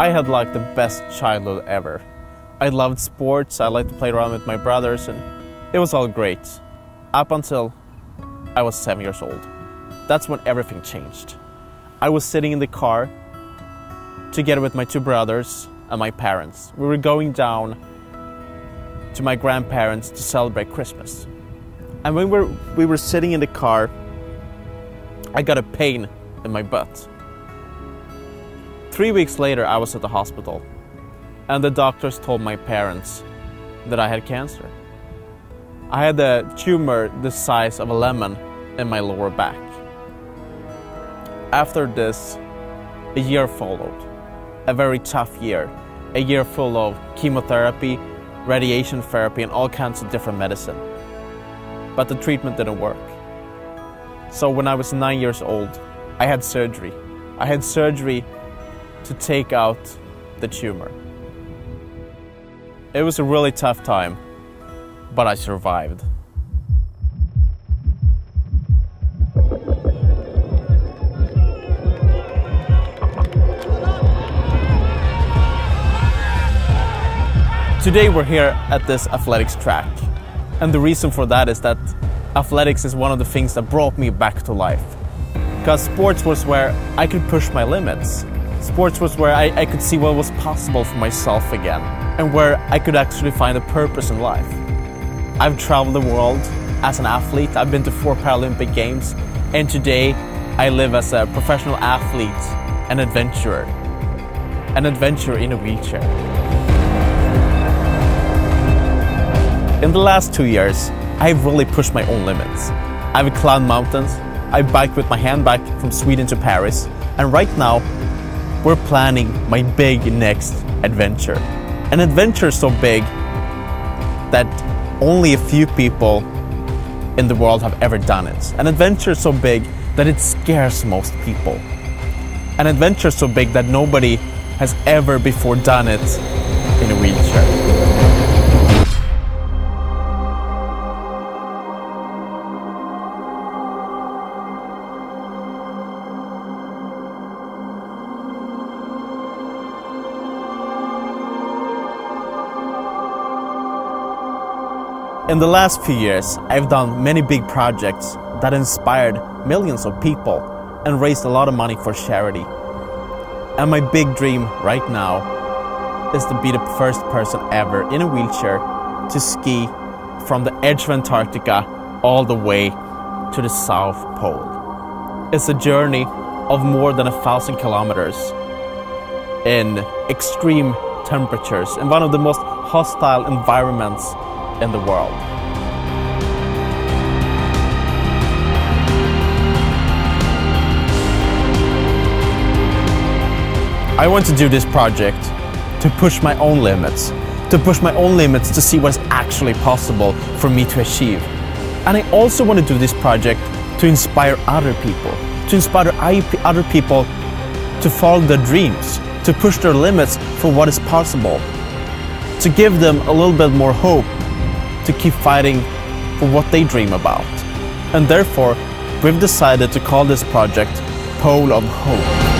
I had like the best childhood ever. I loved sports, I liked to play around with my brothers, and it was all great. Up until I was 7 years old. That's when everything changed. I was sitting in the car together with my two brothers and my parents. We were going down to my grandparents to celebrate Christmas. And when we were sitting in the car, I got a pain in my butt. 3 weeks later, I was at the hospital, and the doctors told my parents that I had cancer. I had a tumor the size of a lemon in my lower back. After this, a year followed, a very tough year, a year full of chemotherapy, radiation therapy, and all kinds of different medicine. But the treatment didn't work. So when I was 9 years old, I had surgery. I had surgery to take out the tumor. It was a really tough time, but I survived. Today we're here at this athletics track, and the reason for that is that athletics is one of the things that brought me back to life. Because sports was where I could push my limits. Sports was where I could see what was possible for myself again, and where I could actually find a purpose in life. I've traveled the world as an athlete. I've been to 4 Paralympic Games, and today I live as a professional athlete, an adventurer in a wheelchair. In the last 2 years, I've really pushed my own limits. I've climbed mountains, I biked with my handbag from Sweden to Paris, and right now, we're planning my big next adventure. An adventure so big that only a few people in the world have ever done it. An adventure so big that it scares most people. An adventure so big that nobody has ever before done it in a wheelchair. In the last few years, I've done many big projects that inspired millions of people and raised a lot of money for charity. And my big dream right now is to be the first person ever in a wheelchair to ski from the edge of Antarctica all the way to the South Pole. It's a journey of more than 1,000 kilometers in extreme temperatures in one of the most hostile environments in the world. I want to do this project to push my own limits, to see what's actually possible for me to achieve. And I also want to do this project to inspire other people, other people to follow their dreams, to push their limits for what is possible, to give them a little bit more hope to keep fighting for what they dream about. And therefore, we've decided to call this project Pole of Hope.